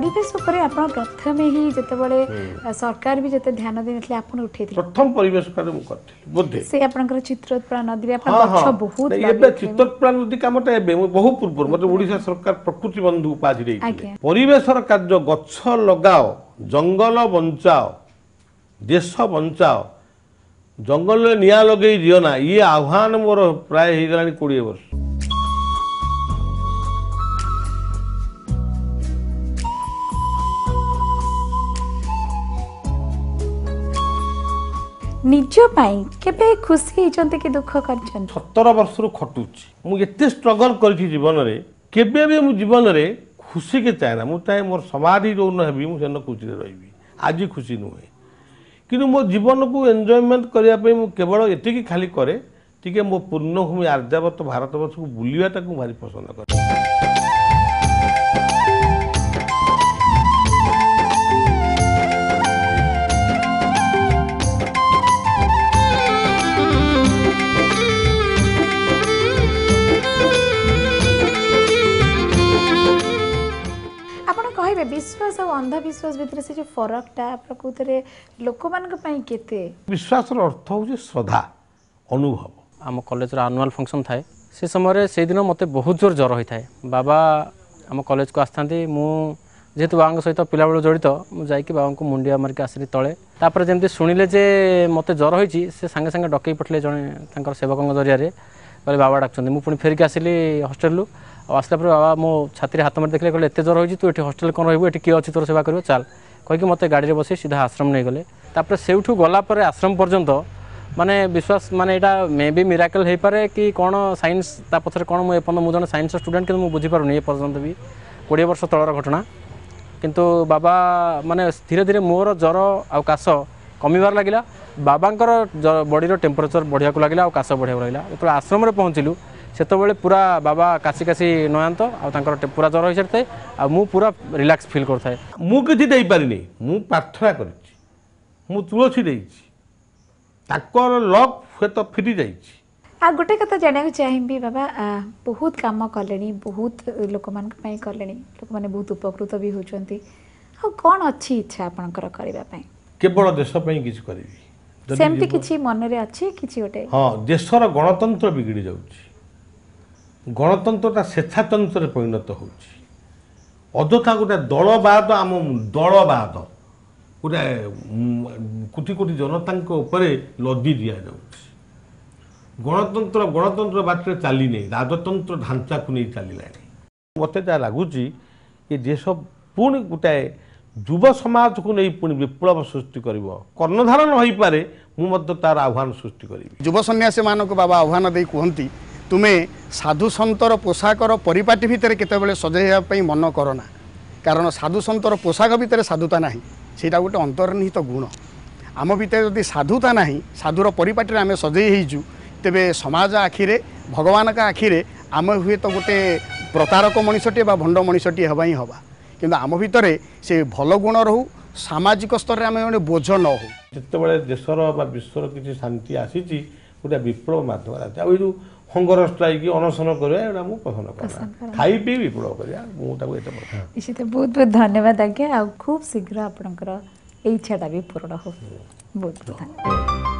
परिवेश उपरे आपण प्रथमे ही जते सरकार भी जते ध्यान देनथले आपण उठेथि प्रथम परिवेश कार्य मु करथि बुद्धि से आपनकर चित्रोत्पन्न नदी आपण गच्छ बहुत एबे चित्रोत्पन्न नदी कामटा एबे बहु पूर्व मतलब ओडिशा सरकार प्रकृति बंधु उपाधि देइथिले परिवेशर कार्य गच्छ लगाओ जंगल बंचाओ देश बंचाओ जंगल निया लगे दियो ना ये आह्वान मोर प्राय हे गलानी 20 वर्ष निज पाई केबे खुशी हिचंते कि दुख करछन 17 वर्ष रु खटुची मु एते स्ट्रगल करछि जीवन रे केबे भी मु जीवन रे खुशी के चाहे ना मु चाहे मोर समाधि जो न हेबी मु सेन खुशी रे रहिबी आज खुशी नुहे किंतु मो जीवन को एन्जॉयमेंट करिया पे मु केवल एतिकी खाली करे टिके मो पूर्णभूमि आर्यावर्त भारतवर्ष को बुलियाटा को भारी पसंद करे विश्वास और अंधविश्वास भितर से जो फरकटा प्रकृत रे लोक मान केते विश्वास अर्थ हूँ श्रद्धा अनुभव आम कॉलेज आनुआल फंक्शन थाए से समय से दिन मत बहुत जोर ज्वर होता है बाबा आम कॉलेज को आसता जेहेतु बाबा सहित पिला बेलू जड़ित मुझे बाबा को मुंडिया मारिक आसली तले तापर जमी शुणिले जे मत ज्वर होती से सांगे सांगे डकई पठिले जड़े सेवकों जरिया कहले बाबा डाकुंट मुझे फेरिक आसली हॉस्टेल आसला बाबा मो छाती हाथ मारी देखले कहले एत ज्वर होती तू ये हॉस्टेल कौन रही ये किए अच्छी तोर सेवा कर चल कहीकि मत गाड़ी में बसी सीधा आश्रम नहीं गले तापर सेठू गलापर आश्रम पर्यंत माने विश्वास माने यहाँ मे बी मिराकल हो पारे कि कौन साइंस ता पछरे कौन मुझे मुझे साइंस स्टूडेंट कि बुझीपारूनी एपर्यंत भी 20 वर्ष तलर घटना किंतु बाबा माने धीरे धीरे मोर ज्वर आ काश कमिबार लगिला बाबांकर बॉडी टेम्परेचर बढ़िया लगिला आ काश बढ़िया लगिला जो आश्रम पहुँचलु से पूरा बाबा काशी काशी नयांत आर पूरा ज्वर हो सारी आ मु पूरा रिलैक्स फील करता मुझे दे पारिनी मु प्रार्थना कर तुलसी देइछि ताकर लक हे तो फिरी जाइछि आ गोटे कथा जाना चाहिए बाबा बहुत काम कले बहुत लोक मान कले लोक मैंने बहुत उपकृत भी होती कौन अच्छी इच्छा आपनकर करबा पई केवल देश पई किछ करबी सेमती किछि मन रे अछि किछि गोटे हां देशर गणतंत्र बिगड़ी जाउछि गणतंत्रटा स्वेच्छातंत्र परिणत होउछि अଯଥା गोटे दलवाद आम दलवाद गोटे कोटी कोटी जनता लदी दि जाउछि गणतंत्र गणतंत्र बाटे चली नहीं राजतंत्र ढांचा को नहीं चलला मत जहाँ लगुच ये देश पुणी गोटाए युव समाज को नहीं पुणी विप्लव सृष्टि कर कर्णधार न हो पारे मुझे तार आह्वान सृष्टि करी युव सन्यासी मान को बाबा आह्वान दे कहती तुम्हें साधु सन्तर पोशाकर परिपाटी भितर केतबेले सजाइवाई मन करना कारण साधु सन्तर पोशाक भितर साधुता ना ସେଇଟା गोटे अंतर्निहित गुण आम भितर जदि साधुता ना साधुर परिपाटी आम सजई तेबे समाज आखिरे भगवान का आखिरे आम हुए तो गोटे प्रतारक मनीषटे बा भंड मनीषटे हवा ही हवा किंतु आम भितर से भल गुण रहू सामाजिक स्तर में आम बोझ न हो जिते देशर बा विश्वर किसी शांति आसी गोटे विप्लव माध्यम जो हंगर स्ट्राइक अनशन करा पसंद कर खाई पी विप्लव करा बहुत बहुत धन्यवाद आज्ञा आ खूब शीघ्र आपणकर इच्छाटा भी पूर्ण हो बहुत बहुत धन्यवाद।